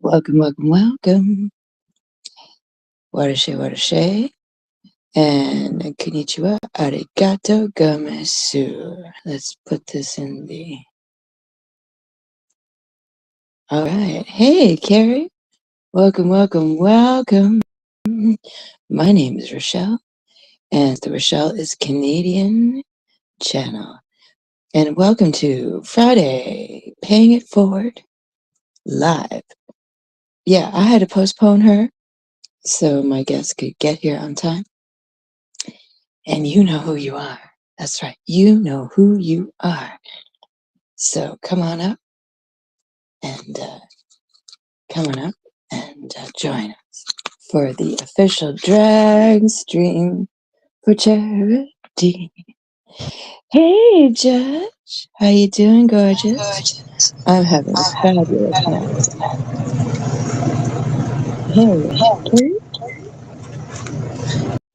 Welcome, welcome, welcome. Watashe, and konnichiwa, arigato gomesu. Let's put this in the. All right. Hey, Carrie. Welcome, welcome, welcome. My name is Rochelle, and the Rochelle is Canadian channel. And welcome to Friday, Paying It Forward live. Yeah, I had to postpone her so my guest could get here on time. And you know who you are. That's right. You know who you are. So come on up and join us for the official drag stream for charity. Hey, Judge. How you doing, gorgeous? I'm having a fabulous night. Hey, Kate.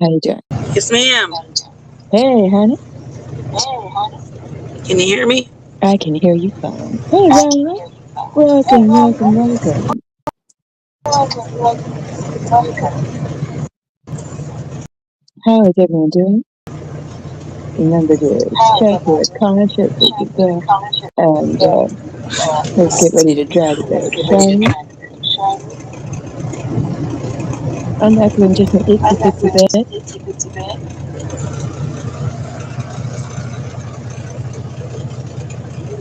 How you doing? Yes, ma'am. Hey, honey. Can you hear me? I can hear you fine. Hey, Ryan. Welcome, welcome, welcome. How is everyone doing? Remember to check your conscience as you go. And let's get ready to drag a bit, shall we? I'm echoing just an itsy bitsy bit.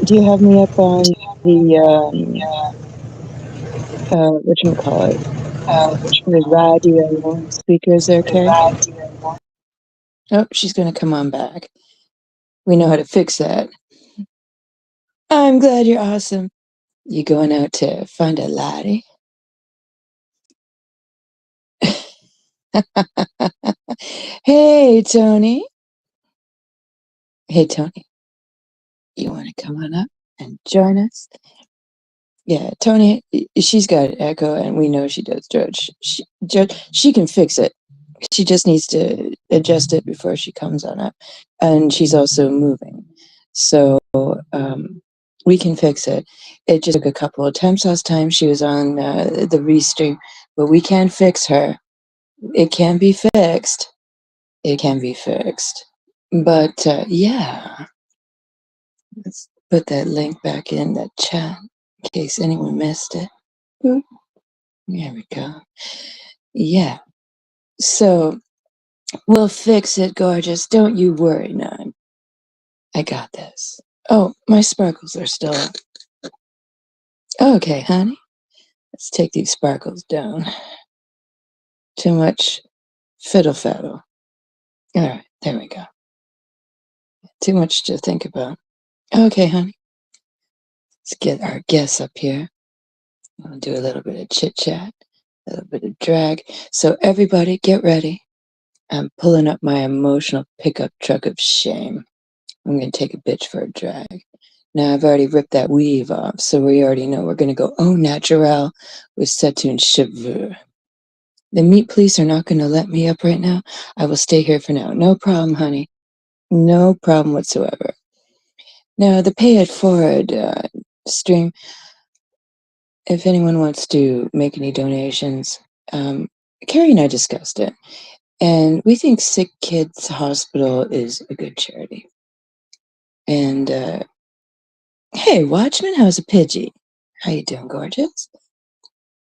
Do you have me up on the whatchamacallit? The radio speakers there, Carrie? Oh, she's gonna come on back. We know how to fix that. I'm glad you're awesome. You going out to find a laddie? Hey, Tony. Hey, Tony. You want to come on up and join us? Yeah, Tony, she's got echo, and we know she does, Judge. She can fix it. She just needs to adjust it before she comes on up. And she's also moving. So we can fix it. It just took a couple of attempts last time she was on the restream, but we can fix her. It can be fixed. It can be fixed. But yeah, let's put that link back in the chat in case anyone missed it. Boop. There we go. Yeah. So we'll fix it, gorgeous. Don't you worry, none. I got this. Oh, my sparkles are still up. Okay, honey. Let's take these sparkles down. Too much fiddle faddle. All right, there we go. Too much to think about. Okay, honey. Let's get our guests up here. We'll do a little bit of chit chat, a little bit of drag. So, everybody, get ready. I'm pulling up my emotional pickup truck of shame. I'm going to take a bitch for a drag. Now, I've already ripped that weave off, so we already know we're going to go au naturel with Setun cheveux. The meat police are not going to let me up right now. I will stay here for now. No problem, honey. No problem whatsoever. Now, the Pay It Forward stream, if anyone wants to make any donations, Carrie and I discussed it, and we think Sick Kids Hospital is a good charity. And hey, Watchman, how's a Pidgey? How you doing, gorgeous?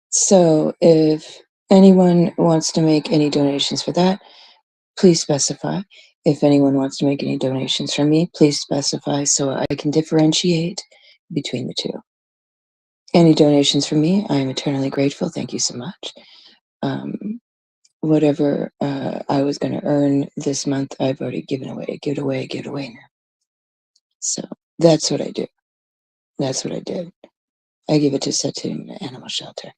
So if anyone wants to make any donations for that, please specify. If anyone wants to make any donations for me, please specify so I can differentiate between the two. Any donations from me, I am eternally grateful. Thank you so much. Whatever I was going to earn this month, I've already given away now. So that's what I do. That's what I did. I gave it to Setun Animal Shelter.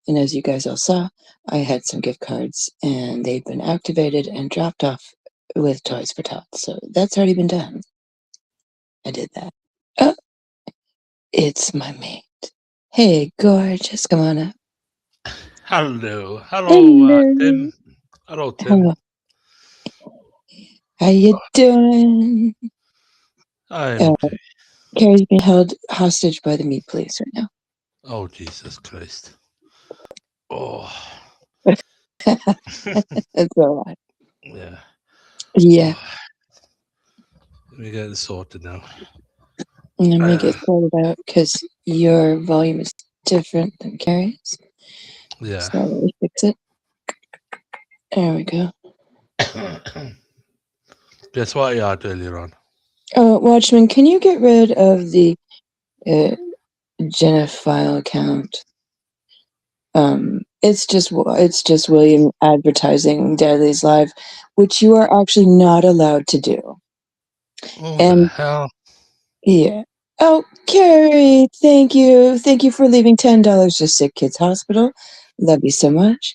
And as you guys all saw, I had some gift cards and they've been activated and dropped off with Toys for Tots. So that's already been done. I did that. Oh, it's my mate. Hey, gorgeous. Come on up. Hello. Hello. Tim. Hello, Tim. How you doing? I'm okay. Carrie's being held hostage by the meat police right now. Oh, Jesus Christ. Oh, That's a lot. yeah. Yeah. Oh, let me get it sorted now. Let me get sorted out because your volume is different than Carrie's. Yeah. So let me fix it. There we go. Guess what I had earlier on? Oh, Watchman, can you get rid of the uh, Jenna file account? It's just William advertising Deadly's Live, which you are actually not allowed to do. Oh, the And hell? yeah. Oh, Carrie, thank you. Thank you for leaving $10 to Sick Kids Hospital. Love you so much.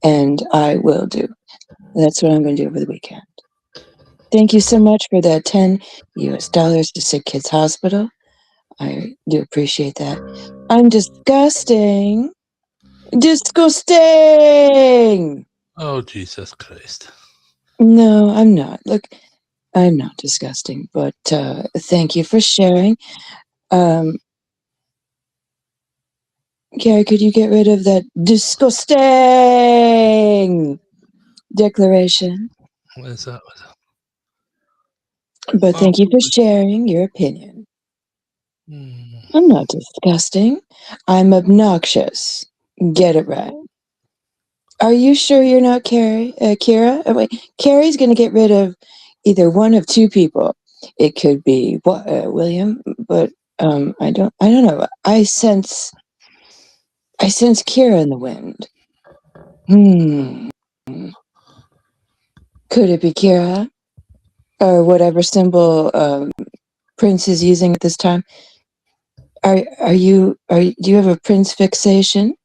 And I will do. That's what I'm going to do over the weekend. Thank you so much for that $10 to Sick Kids Hospital. I do appreciate that. I'm disgusting. Disgusting! Oh, Jesus Christ. No, I'm not. Look, I'm not disgusting, but thank you for sharing. Carrie, could you get rid of that disgusting declaration? What is that? But Oh, thank you for sharing your opinion. mm, I'm not disgusting. I'm obnoxious. Get it right. Are you sure you're not Carrie? Kira? Wait, Carrie's going to get rid of either one of two people. It could be William, but I don't know. I sense Kira in the wind. Could it be Kira or whatever symbol Prince is using at this time? Do you have a Prince fixation?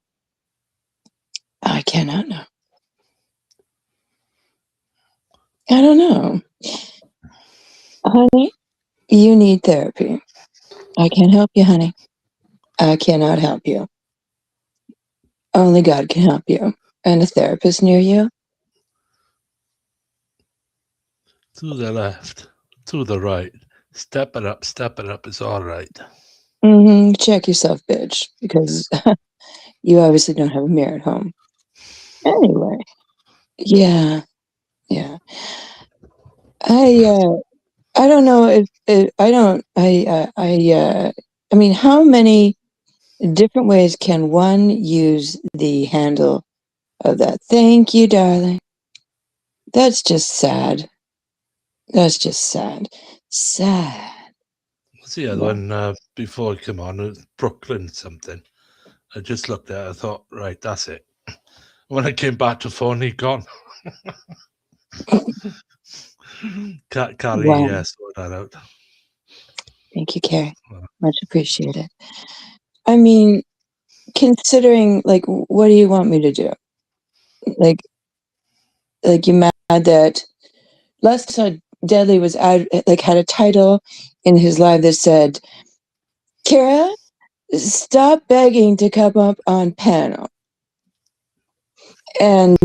I cannot know. I don't know. Honey, you need therapy. I can't help you, honey. I cannot help you. Only God can help you. And a therapist near you? to the left, to the right. Step it up, it's all right. Check yourself, bitch, because you obviously don't have a mirror at home. Anyway, yeah. I don't know if I don't I mean, how many different ways can one use the handle of that? Thank you, darling. That's just sad. That's just sad. Sad. What's the other Wow. one before I come on? It was Brooklyn something. I just looked at it, I thought, right, that's it. When I came back to phone, he'd gone. Carrie, Wow. sort that out. Thank you, Carrie. Much appreciated. I mean, considering like what do you want me to do? Like you mad that last time I saw Deadly was had a title in his live that said, Kara, stop begging to come up on panel. And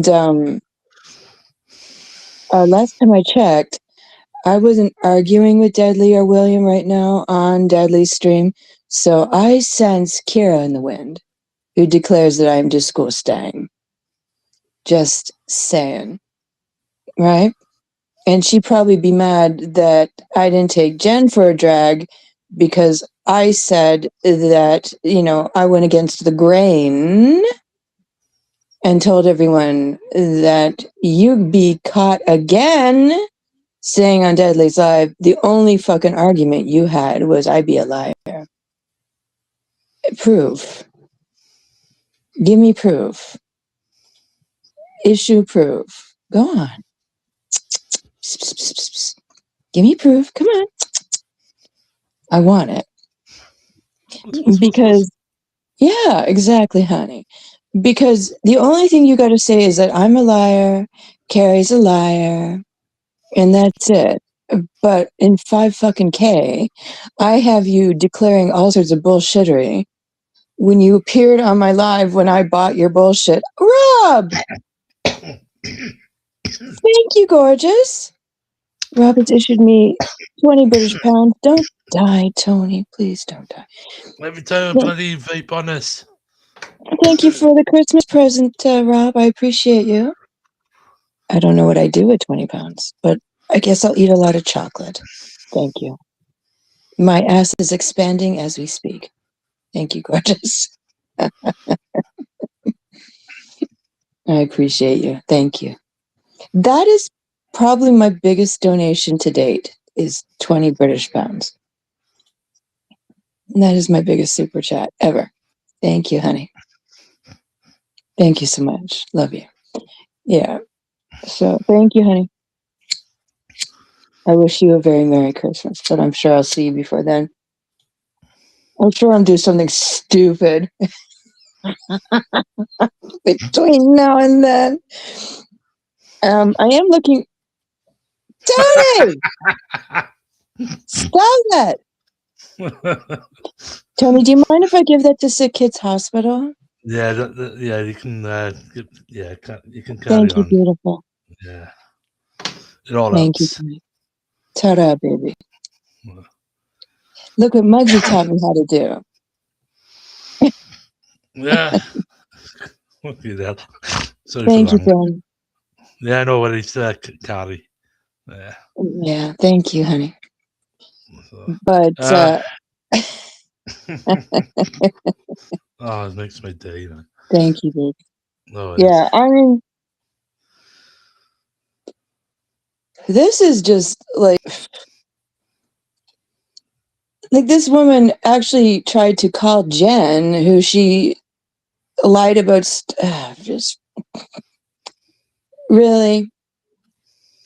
last time I checked, I wasn't arguing with Deadly or William right now on Deadly's stream. So I sense Kira in the wind, who declares that I'm disgusting. Just saying. Right? And she'd probably be mad that I didn't take Jen for a drag because I said that, I went against the grain and told everyone that you'd be caught again saying on Deadly's Live, the only fucking argument you had was I'd be a liar. Proof. Give me proof. Issue proof. Go on. Give me proof. Come on. I want it. Because, yeah, exactly, honey. Because the only thing you got to say is that I'm a liar, Carrie's a liar, and that's it. But in 5 fucking K, I have you declaring all sorts of bullshittery when you appeared on my live when I bought your bullshit. Rob! Thank you, gorgeous. Rob has issued me 20 British pounds. Don't die, Tony. Please don't die. Every time I bloody vape on this. Thank you for the Christmas present, Rob. I appreciate you. I don't know what I do with 20 pounds, but I guess I'll eat a lot of chocolate. Thank you. My ass is expanding as we speak. Thank you, gorgeous. I appreciate you. Thank you. That is probably my biggest donation to date is 20 British pounds. And that is my biggest super chat ever. Thank you, honey. Thank you so much. Love you. Yeah. So thank you, honey. I wish you a very Merry Christmas, but I'm sure I'll see you before then. I'm sure I'll do something stupid between now and then. I am looking. Tony! Stop that! Tony, do you mind if I give that to Sick Kids Hospital? Yeah, yeah, you can. You can carry Thank you, on. beautiful. Yeah, it all Thank you, helps. Tony. Ta-da, baby. Look what Muggsy taught me how to do. Yeah. Okay, then. Sorry for Thank you, that. Tony. Yeah, I know what it's carry. Yeah. Yeah, thank you, honey. So, But oh, it makes my day, man. thank you, baby. No worries. Yeah, I mean, this is just like this woman actually tried to call Jen, who she lied about. Just really,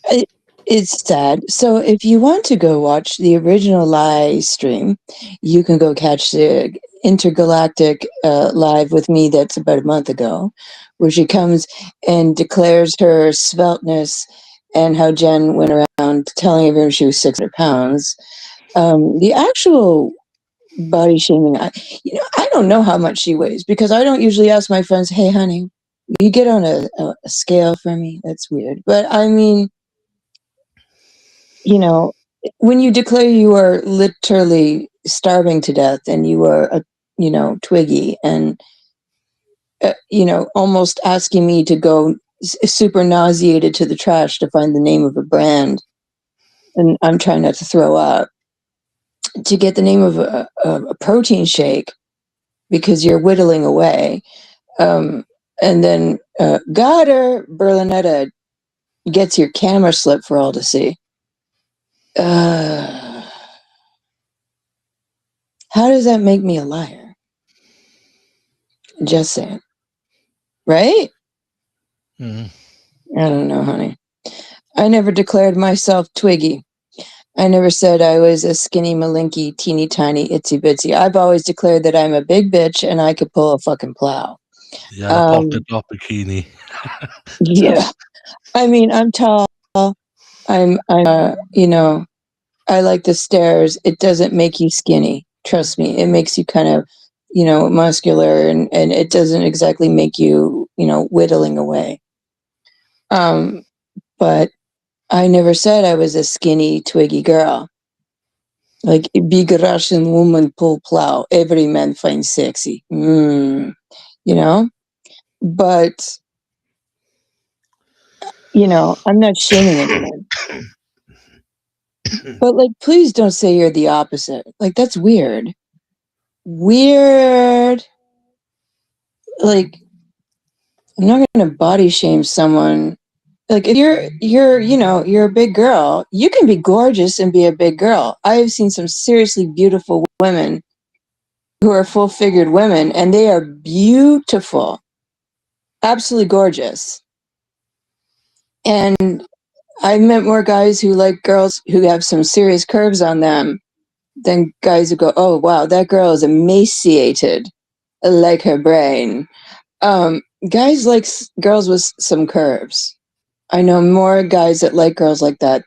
it, it's sad. So if you want to go watch the original live stream, you can go catch the intergalactic live with me. That's about a month ago, where she comes and declares her svelteness and how Jen went around telling everyone she was 600 pounds. The actual body shaming. I don't know how much she weighs because I don't usually ask my friends, "Hey, honey, you get on a scale for me?" That's weird. But I mean, you know, when you declare you are literally starving to death and you are a, Twiggy and, almost asking me to go super nauseated to the trash to find the name of a brand, and I'm trying not to throw up, to get the name of a protein shake because you're whittling away. And then got her, Berlinetta gets your camera slip for all to see. How does that make me a liar? Just saying. Right? Mm. I don't know, honey. I never declared myself Twiggy. I never said I was a skinny, malinky, teeny tiny, itsy bitsy. I've always declared that I'm a big bitch and I could pull a fucking plow. Yeah, the polka dot bikini. Yeah. I mean, I'm tall. I'm I like the stairs. It doesn't make you skinny. Trust me. It makes you kind of, muscular and it doesn't exactly make you, whittling away. But I never said I was a skinny, twiggy girl. Like big Russian woman pull plow. Every man finds sexy. You know? But, I'm not shaming anyone. But like, please don't say you're the opposite. Like, that's weird. Weird. Like, I'm not gonna body shame someone. Like, if you're a big girl, you can be gorgeous and be a big girl. I have seen some seriously beautiful women who are full-figured women, and they are beautiful, absolutely gorgeous. And I met more guys who like girls who have some serious curves on them than guys who go, "Oh wow, that girl is emaciated, like her brain." Guys like girls with some curves. I know more guys that like girls like that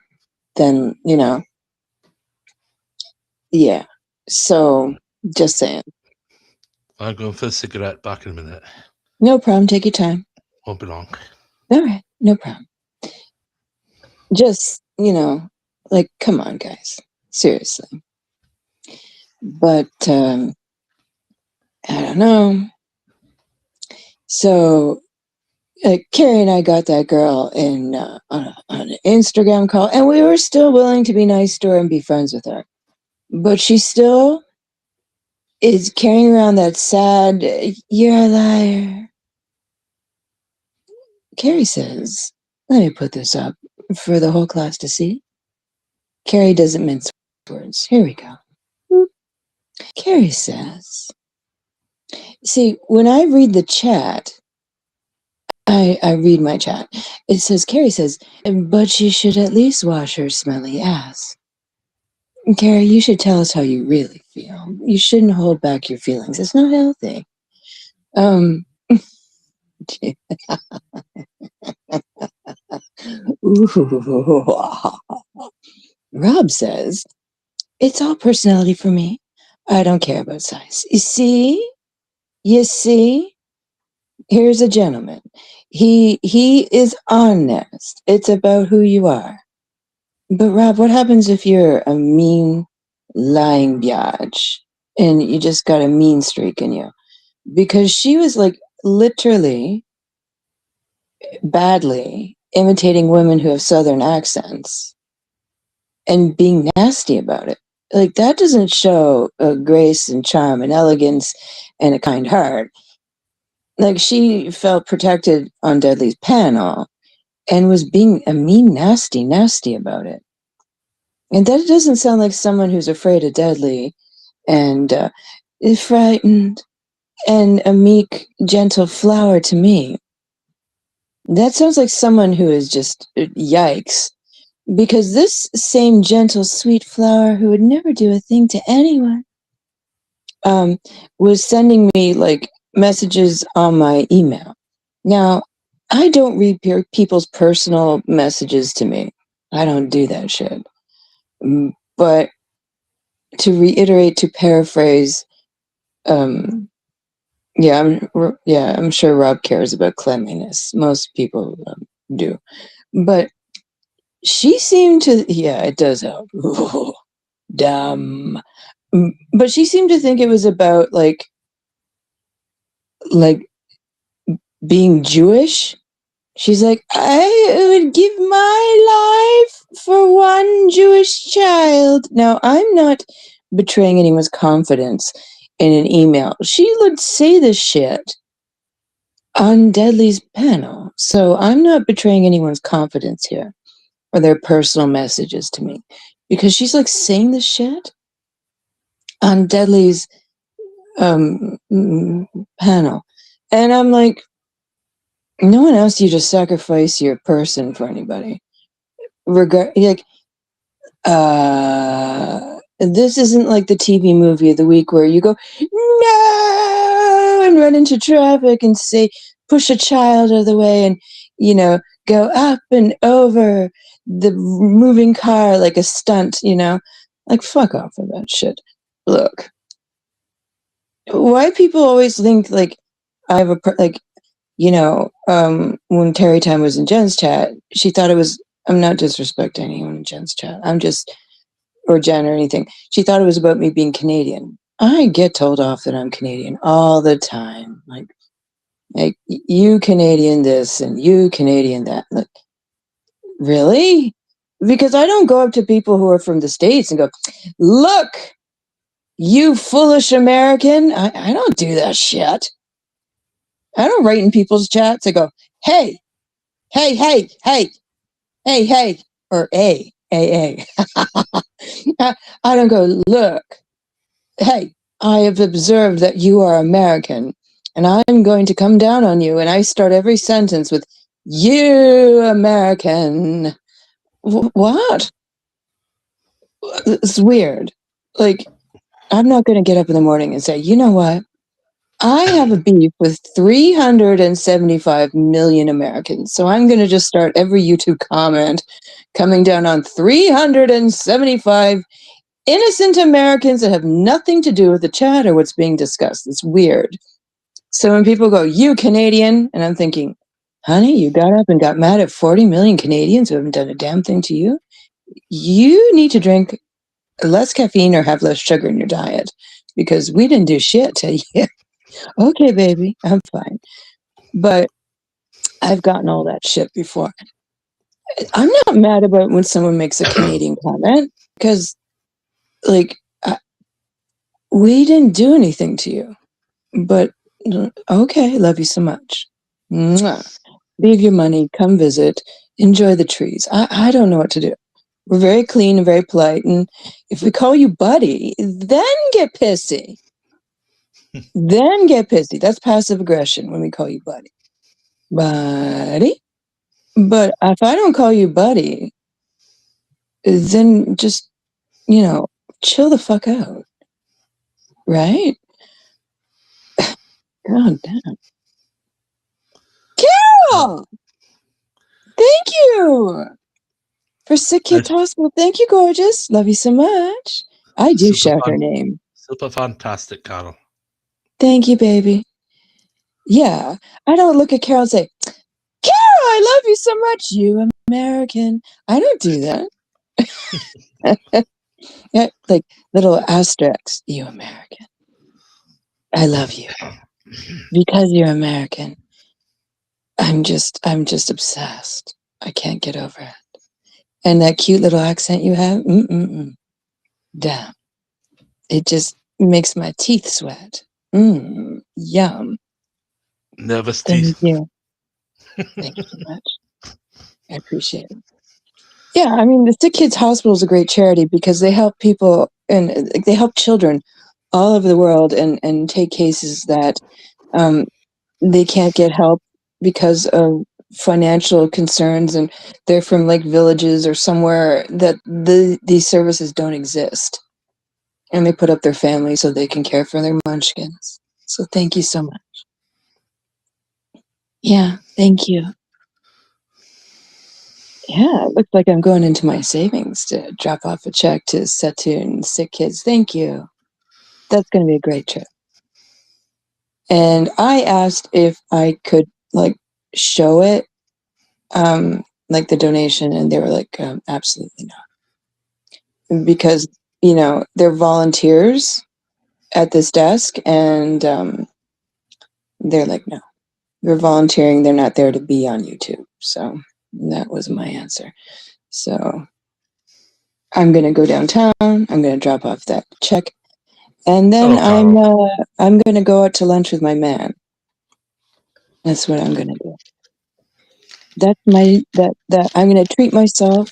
than, yeah. So, just saying. I'm going for a cigarette. Back in a minute. No problem. Take your time. Won't be long. All right. No problem. Just, like, come on, guys. Seriously. But, I don't know. So Carrie and I got that girl in on an Instagram call, and we were still willing to be nice to her and be friends with her. But she still is carrying around that sad, "You're a liar." Carrie says, "Let me put this up for the whole class to see." Carrie doesn't mince words. Here we go. Carrie says, see, when I read the chat, I read my chat. It says, Carrie says, "But she should at least wash her smelly ass." Carrie, you should tell us how you really feel. You shouldn't hold back your feelings. It's not healthy. Rob says, "It's all personality for me. I don't care about size." You see? You see? Here's a gentleman. He is honest. It's about who you are. But Rob, what happens if you're a mean, lying biatch and you just got a mean streak in you? Because she was like literally badly imitating women who have southern accents and being nasty about it. Like that doesn't show grace and charm and elegance and a kind heart. Like she felt protected on Deadly's panel and was being a mean, nasty about it. And that doesn't sound like someone who's afraid of Deadly and is frightened and a meek, gentle flower to me. That sounds like someone who is just yikes. Because this same gentle, sweet flower who would never do a thing to anyone was sending me like messages on my email. Now, I don't read people's personal messages to me. I don't do that shit. But to reiterate, to paraphrase, I'm sure Rob cares about cleanliness. Most people do. But she seemed to, yeah, it does help. Ooh, dumb. But she seemed to think it was about like being Jewish. She's like, "I would give my life for one Jewish child." Now, I'm not betraying anyone's confidence in an email. She would say this shit on Deadly's panel. So I'm not betraying anyone's confidence here or their personal messages to me because she's like saying this shit on Deadly's panel. And I'm like, no one asked you to sacrifice your person for anybody. Like, this isn't like the TV movie of the week where you go, "No," and run into traffic and say, push a child out of the way and, go up and over the moving car like a stunt, like fuck off with that shit. Look, why people always think like I have when Terry Time was in Jen's chat, she thought it was, I'm not disrespecting anyone in Jen's chat. Or Jen or anything. She thought it was about me being Canadian. I get told off that I'm Canadian all the time. Like you Canadian this and you Canadian that. Like, really? Because I don't go up to people who are from the States and go, "Look, you foolish American." I don't do that shit. I don't write in people's chats. I go, "Hey, hey, hey, hey, hey, hey," or A. I don't go, "Look, hey, I have observed that you are American, and I'm going to come down on you." And I start every sentence with, "You American." What? It's weird. Like, I'm not going to get up in the morning and say, "You know what? I have a beef with 375 million Americans, so I'm going to just start every YouTube comment coming down on 375 innocent Americans that have nothing to do with the chat or what's being discussed." It's weird. So when people go, "You Canadian," and I'm thinking, honey, you got up and got mad at 40 million Canadians who haven't done a damn thing to you. You need to drink less caffeine or have less sugar in your diet because we didn't do shit to you. Okay, baby, I'm fine. But I've gotten all that shit before. I'm not mad about when someone makes a Canadian comment because, like, we didn't do anything to you. But okay, love you so much. Mwah. Leave your money, come visit, enjoy the trees. I don't know what to do. We're very clean and very polite. And if we call you buddy, then get pissy. Then get pissy. That's passive aggression when we call you buddy. Buddy? But if I don't call you buddy, then just, chill the fuck out. Right? God damn. Carol! Thank you for Sick Kids Hospital. Thank you, gorgeous. Love you so much. I do shout her name. Super fantastic, Carol. Thank you, baby. Yeah, I don't look at Carol and say, Carol, I love you so much, you American. I don't do that. Yeah, like little asterisks, you American. I love you. Because you're American. I'm just obsessed. I can't get over it. And that cute little accent you have, damn. It just makes my teeth sweat. Yum. Nervous Thank teeth. you. Thank you so much. I appreciate it. Yeah, I mean, the Sick Kids Hospital is a great charity because they help people and they help children all over the world and take cases that they can't get help because of financial concerns, and they're from like villages or somewhere that these services don't exist. And they put up their families so they can care for their munchkins. So thank you so much. Yeah, thank you. Yeah, it looks like I'm going into my savings to drop off a check to Setun Sick Kids. Thank you. That's going to be a great trip. And I asked if I could like show it, like the donation, and they were like, absolutely not, because they're volunteers at this desk, and they're like, no, they're volunteering. They're not there to be on YouTube. So that was my answer. So I'm gonna go downtown. I'm gonna drop off that check, and then I'm gonna go out to lunch with my man. That's what I'm gonna do. That's that I'm gonna treat myself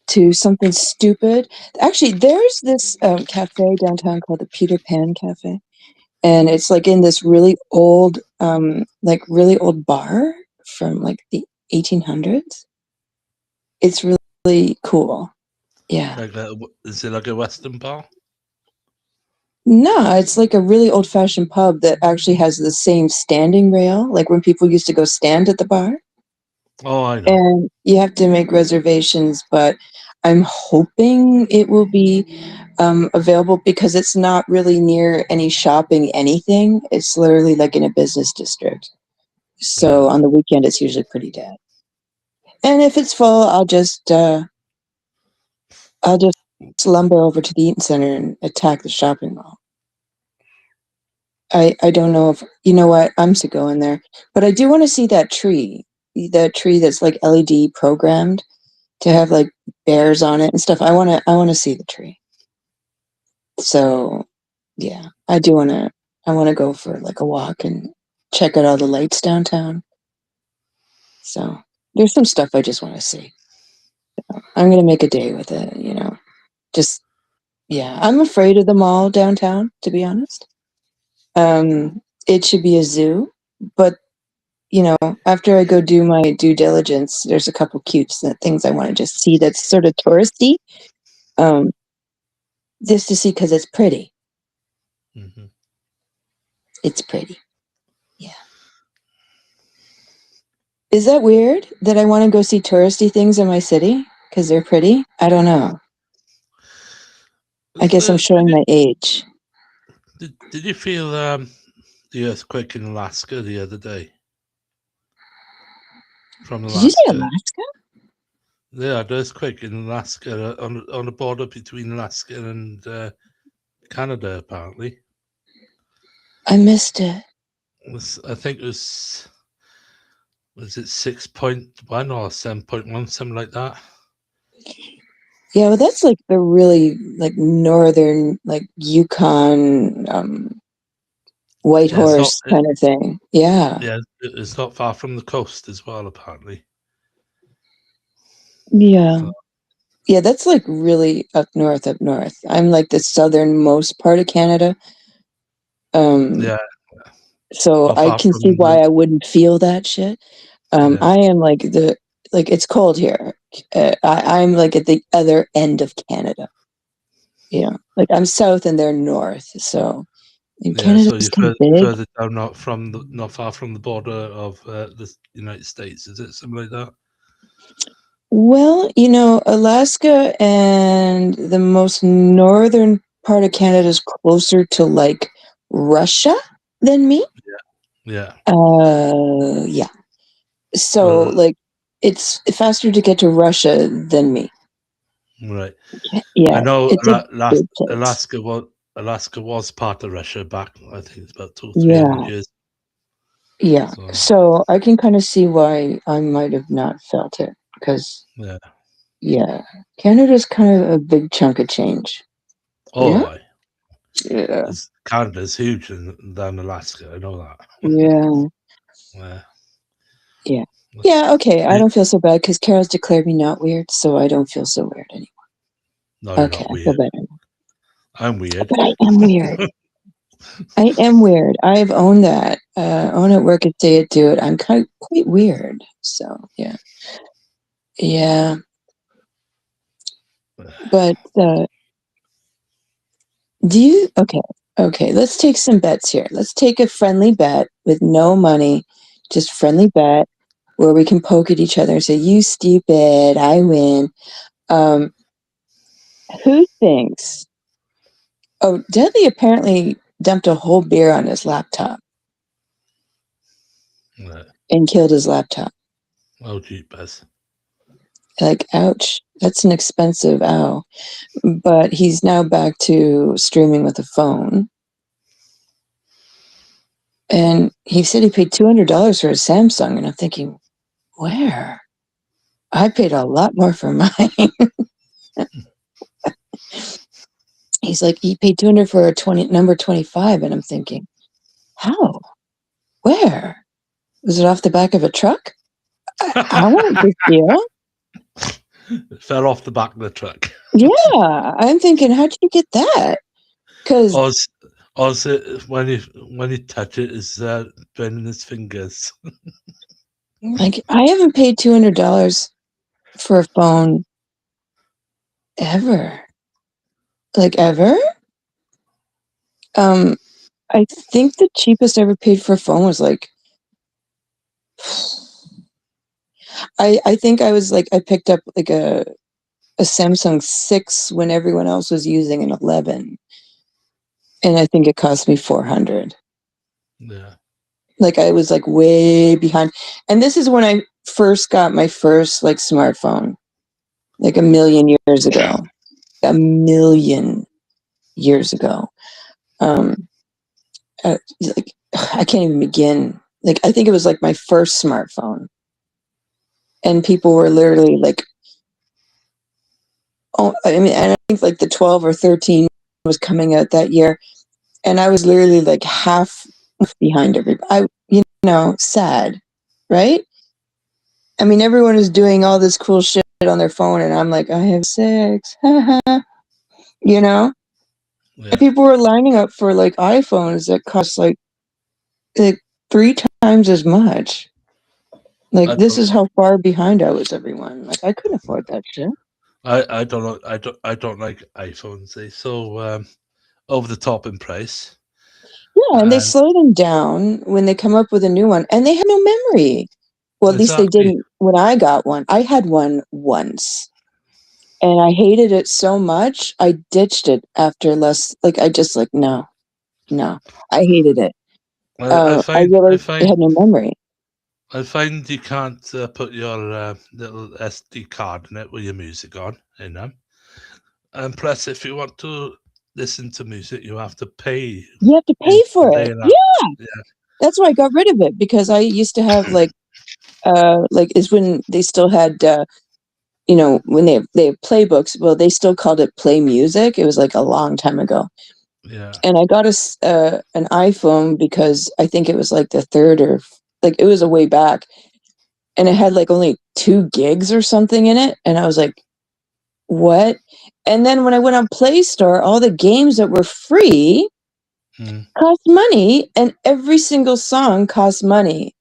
to something stupid. Actually, there's this cafe downtown called the Peter Pan Cafe, and it's like in this really old bar from like the 1800s. It's really cool. Yeah. Is it like a Western bar? No, it's like a really old-fashioned pub that actually has the same standing rail, like when people used to go stand at the bar. Oh, I know. And you have to make reservations, but I'm hoping it will be available because it's not really near any shopping anything. It's literally like in a business district. So on the weekend, it's usually pretty dead. And if it's full, I'll just lumber over to the Eaton Center and attack the shopping mall. I don't know if you know what I'm to go in there, but I do want to see that tree that's like LED programmed to have like bears on it and stuff. I want to see the tree. So yeah, I want to go for like a walk and check out all the lights downtown. So there's some stuff I just want to see. I'm going to make a day with it, just, yeah, I'm afraid of the mall downtown, to be honest. It should be a zoo, but after I go do my due diligence, there's a couple cute things I want to just see that's sort of touristy, just to see because it's pretty. Mm-hmm. It's pretty. Yeah. Is that weird that I want to go see touristy things in my city because they're pretty? I don't know. I guess I'm showing my age. Did you feel the earthquake in Alaska the other day? From Alaska. Did you say Alaska? Yeah, the earthquake in Alaska on the border between Alaska and Canada, apparently. I missed it. I think it was Was it 6.1 or 7.1, something like that? Yeah, well, that's like the really like northern, like Yukon, Yeah, it's not. Whitehorse kind of thing. Yeah. Yeah, it's not far from the coast as well, apparently. Yeah. So, Yeah, that's like really up north, up north. I'm like the southernmost part of Canada. Um, yeah, so not I far can see from why the. I wouldn't feel that shit. Yeah, I am like it's cold here. I'm like at the other end of Canada. Like I'm south and they're north. So and yeah. So Canada's you're kind of big. further down, not far from the border of the United States, is it something like that? Well, Alaska and the most northern part of Canada is closer to like Russia than me. Yeah, Yeah. So well, like it's faster to get to Russia than me. right. I Yeah, know it's a big place. Alaska was part of Russia back. I think it's about 200-300 Yeah, years. yeah. So So I can kind of see why I might have not felt it because yeah. yeah, Canada's kind of a big chunk of change. Oh, Yeah, yeah, Canada's huge than Alaska. I know that. yeah, Yeah. yeah. Yeah, okay. I See, don't feel so bad because Carol's declared me not weird, so I don't feel so weird anymore. no, you're Okay, not I feel weird. better. I'm weird. But I am weird. I am weird. I've owned that. Own it, work it, say it, do it. I'm kind of quite weird. So yeah, yeah. But do you? Okay, okay. Let's take some bets here. Let's take a friendly bet with no money, just friendly bet where we can poke at each other and say, "You stupid, I win." Um, who thinks? Oh, Dudley apparently dumped a whole beer on his laptop Yeah. and killed his laptop. Oh, jeepers. Like, ouch. That's an expensive ow. But he's now back to streaming with a phone. And he said he paid $200 for a Samsung, and I'm thinking, where? I paid a lot more for mine. He's like, he paid 200 for a number 25, and I'm thinking, how? Where? Was it off the back of a truck? I want this deal. It fell off the back of the truck. Yeah, I'm thinking, how'd you get that? Because Oz, Oz, when you touch it, is burning his fingers. like I haven't paid $200 for a phone ever. Like ever? Um, I think the cheapest I ever paid for a phone was like I think I was like I picked up like a Samsung 6 when everyone else was using an 11, and I think it cost me 400. Yeah. Like I was like way behind. And this is when I first got my first like smartphone, like a million years ago. A million years ago. Um like I can't even begin. Like I think it was like my first smartphone. And people were literally like, oh, I mean, and I think like the 12 or 13 was coming out that year, and I was literally like half behind everybody. Sad, right? I mean, everyone is doing all this cool shit on their phone, and I'm like, I have 6, you know. And Yeah. people were lining up for like iPhones that cost like 3 times as much. Like I this don't. is how far behind I was. Everyone, like I couldn't afford that shit. I don't know. I don't like iPhones. They so over the top in price. Yeah, and they And slow them down when they come up with a new one, and they have no memory. Well, at least they exactly. didn't when I got one. I had one once, and I hated it so much, I ditched it after less. Like I just like no, no, I hated it. I I find I realized it find had no memory. I find you can't put your little SD card in it with your music on in them. And plus, if you want to listen to music, you have to pay You have to pay in a for day it. and a half. Yeah, Yeah, that's why I got rid of it because I used to have like like is when they still had when they have playbooks. Well, they still called it Play Music. It was like a long time ago. Yeah. And I got an iPhone because I think it was like the third or like it was a way back, and it had like only 2 gigs or something in it, and I was like, what? And then when I went on Play Store, all the games that were free Mm. cost money, and every single song cost money.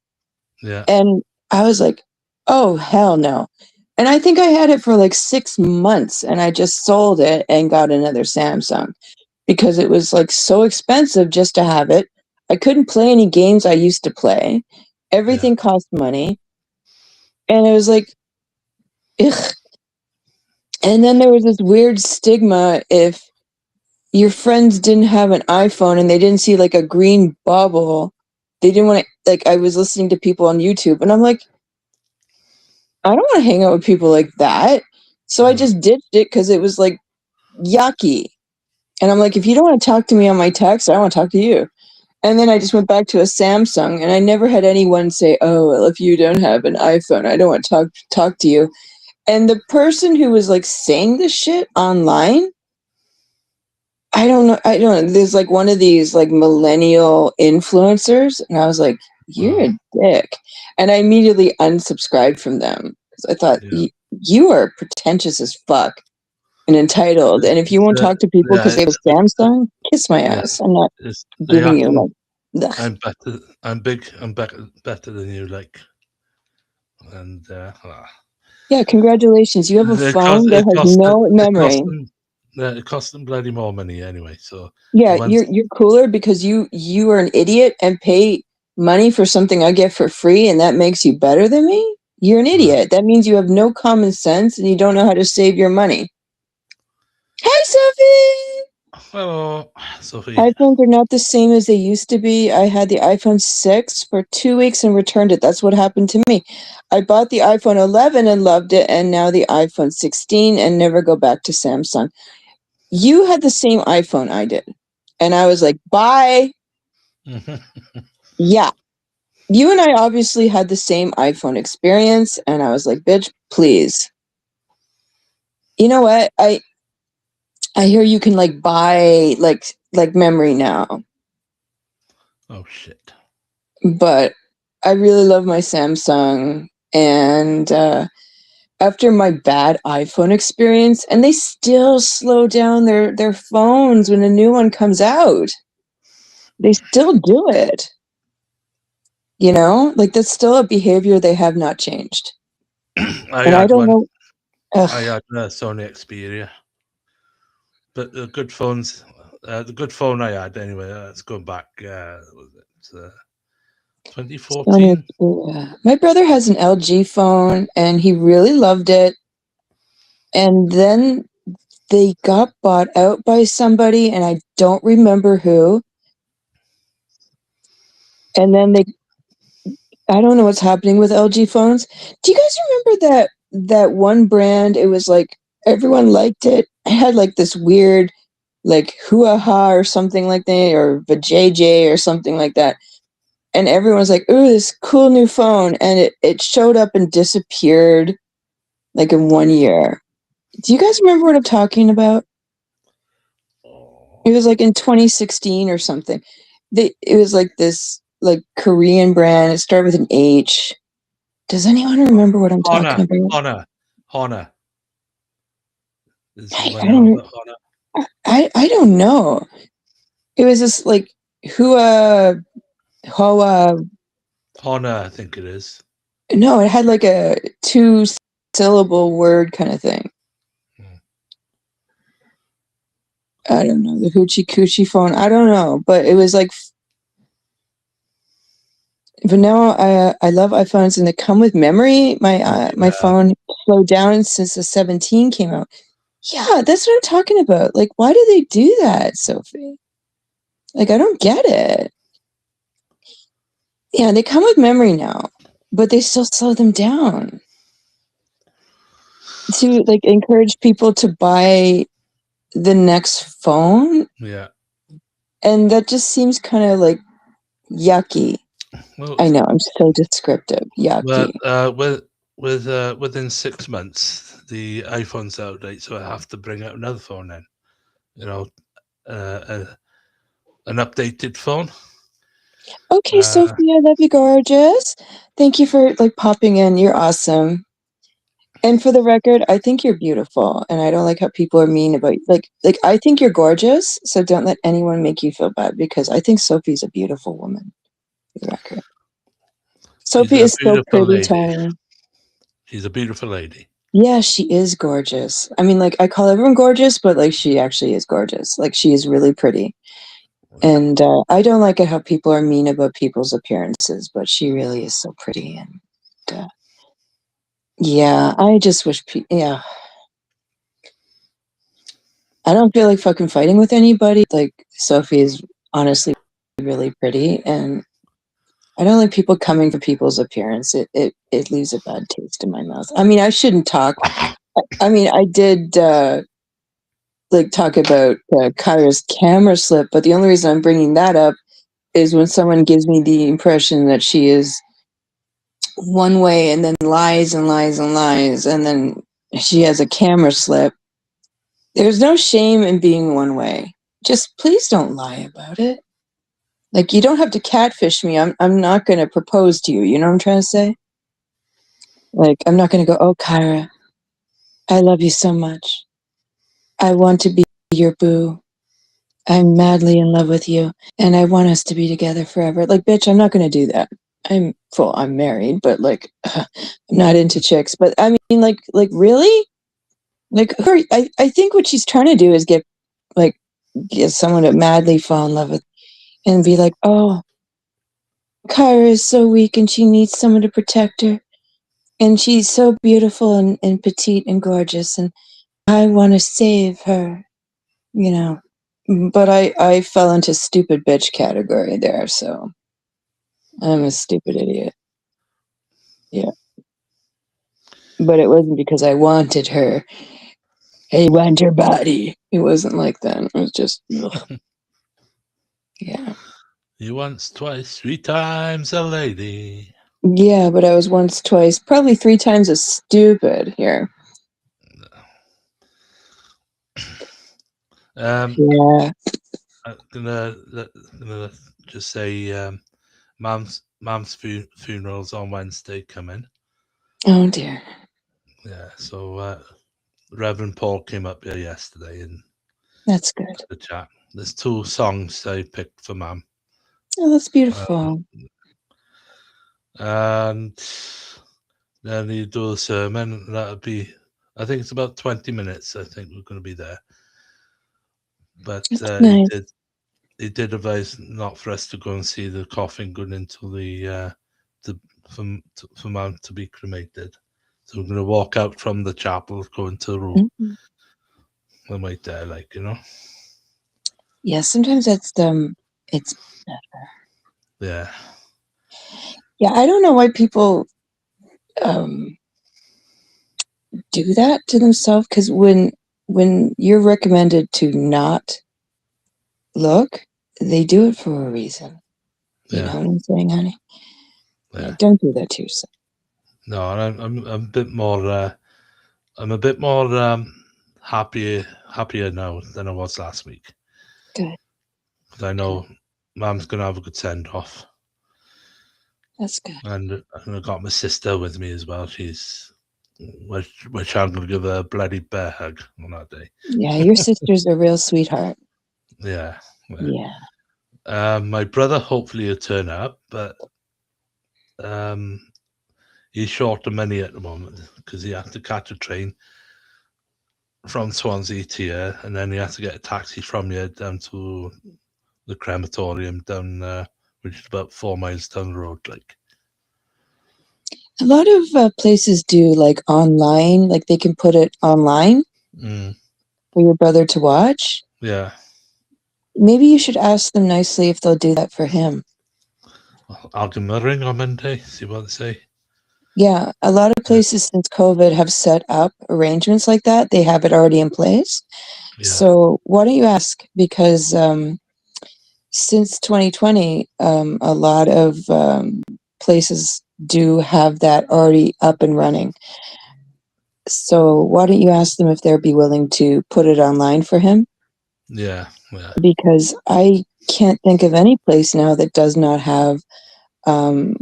Yeah. And I was like, oh, hell no. And I think I had it for like 6 months, and I just sold it and got another Samsung because it was like so expensive just to have it. I couldn't play any games I used to play. Yeah. Everything cost money. And it was like, ugh. And then there was this weird stigma if your friends didn't have an iPhone and they didn't see like a green bubble. They didn't want to, like, I was listening to people on YouTube and I'm like, I don't want to hang out with people like that. So I No. just ditched it because it was like yucky. And I'm like, if you don't want to talk to me on my text, I don't want to talk to you. And then I just went back to a Samsung, and I never had anyone say, "Oh, well, if you don't have an iPhone, I don't want to talk to you." And the person who was like saying this shit online, I don't know. I don't know. There's like one of these like millennial influencers, and I was like, "You're a dick," and I immediately unsubscribed from them because I thought Yeah. you are pretentious as fuck and entitled. And if you won't talk to people because they have a Samsung, kiss my Yeah. ass. I'm not They giving you happen. like. Ugh. I'm better. I'm big. I'm better than you. Like, and Yeah, congratulations. You have a phone that has no memory. it cost them bloody more money anyway. So the Yeah, ones, you're cooler because you are an idiot and pay money for something I get for free, and that makes you better than me? You're an idiot. That means you have no common sense and you don't know how to save your money. Hi, Sophie! hello, Sophie. iPhones are not the same as they used to be. I had the iPhone 6 for 2 weeks and returned it. That's what happened to me. I bought the iPhone 11 and loved it, and now the iPhone 16 and never go back to Samsung. You had the same iPhone I did. And I was like, bye. Yeah. You and I obviously had the same iPhone experience. And I was like, bitch, please. You know what? I hear you can like buy like memory now. Oh shit. But I really love my Samsung. And after my bad iPhone experience, and they still slow down their phones when a new one comes out. They still do it. You know, like that's still a behavior they have not changed. I And I had don't one. know. I Ugh, had a Sony Xperia, but the good phones. The good phone I had anyway. It's going back. Was it Sony 2014? Xperia. My brother has an LG phone, and he really loved it. And then they got bought out by somebody, and I don't remember who. And then I don't know what's happening with LG phones. Do you guys remember that one brand? It was like everyone liked it. It had like this weird, like Huaha or something like that, or Vajayjay or something like that. And everyone was like, "Ooh, this cool new phone," and it showed up and disappeared like in 1 year. Do you guys remember what I'm talking about? It was like in 2016 or something. It was like this like Korean brand. It started with an H. Does anyone remember what I'm talking Honor, about? Honor. Is the I one you're on don't about Honor? I don't know. It was this like Hua Hoa. Honor, I think it is. No, it had like a 2-syllable word kind of thing. Hmm. I don't know, the hoochie coochie phone. I don't know, but it was like. But now I love iPhones and they come with memory. My Yeah. phone slowed down since the 17 came out. Yeah, that's what I'm talking about. Like, why do they do that, Sophie? Like, I don't get it. Yeah, they come with memory now, but they still slow them down to like encourage people to buy the next phone, Yeah. and that just seems kind of like yucky. Well, I know, I'm so descriptive. but Yucky. within 6 months, the iPhone's out of date, so I have to bring out another phone. Then, you know, uh, an updated phone. Okay, Uh, Sophie, I love you, gorgeous. Thank you for like popping in. You're awesome. And for the record, I think you're beautiful, and I don't like how people are mean about you. Like I think you're gorgeous, so don't let anyone make you feel bad because I think Sophie's a beautiful woman. For the record, she's Sophie a is so beautiful pretty, lady. Tony. She's a beautiful lady. Yeah, she is gorgeous. I mean, like I call everyone gorgeous, but like she actually is gorgeous. Like she is really pretty. And I don't like it how people are mean about people's appearances, but she really is so pretty. And yeah, I just wish yeah. I don't feel like fucking fighting with anybody. Like Sophie is honestly really pretty, and I don't like people coming for people's appearance. It leaves a bad taste in my mouth. I mean, I shouldn't talk. I mean, I did like talk about Kyra's camera slip, but the only reason I'm bringing that up is when someone gives me the impression that she is one way and then lies and lies and lies, and then she has a camera slip. There's no shame in being one way. Just please don't lie about it. Like you don't have to catfish me. I'm not gonna propose to you. You know what I'm trying to say? Like I'm not gonna go, oh Kyra, I love you so much. I want to be your boo. I'm madly in love with you and I want us to be together forever. Like, bitch, I'm not gonna do that. I'm married, but like I'm not into chicks. But I mean like really? Like her I think what she's trying to do is like get someone to madly fall in love with and be like, oh, Kyra is so weak and she needs someone to protect her. And she's so beautiful and petite and gorgeous. And I want to save her, you know. But I fell into stupid bitch category there. So I'm a stupid idiot. Yeah. But it wasn't because I wanted her. Hey, want your body. It wasn't like that. It was just, ugh. Yeah. You once, twice, 3 times a lady. Yeah, but I was once, twice, probably 3 times as stupid here. Yeah. I'm gonna just say, Mom's funeral's on Wednesday coming. Oh dear. Yeah, so Reverend Paul came up here yesterday and That's good. the chat. There's 2 songs I picked for Mum, Oh, that's um, beautiful. and then you do the sermon. And that'll be, I think it's about 20 minutes. I think we're going to be there, but That's nice. he did advise not for us to go and see the coffin going into the for Mum to be cremated. So we're going to walk out from the chapel, go into the room, Mhm. and wait there, like, you know. Yeah, sometimes it's better. Yeah. Yeah, I don't know why people um do that to themselves because when you're recommended to not look, they do it for a reason. You know Yeah. what I'm saying, honey? Yeah, Yeah. don't do that to yourself. No, and I'm a bit more I'm a bit more happier now than I was last week. Good, 'Cause I good. know Mum's gonna have a good send off. That's good. And I got my sister with me as well. She's which I'm gonna give her a bloody bear hug on that day. Yeah, your sister's a real sweetheart. Yeah. Yeah. Yeah. My brother hopefully will turn up, but um he's short of money at the moment because he had to catch a train from Swansea to here, and then he had to get a taxi from here down to the crematorium down, which is about 4 miles down the road. Like, A lot of places do like online, like they can put it online mm, for your brother to watch. yeah, Maybe you should ask them nicely if they'll do that for him. I'll give him a ring on Monday, see what they say. Yeah, a lot of Yeah, places since COVID have set up arrangements like that. They have it already in place. yeah, So why don't you ask? Because since 2020, a lot of places do have that already up and running. So why don't you ask them if they'd be willing to put it online for him? Yeah, yeah, Because I can't think of any place now that does not have um,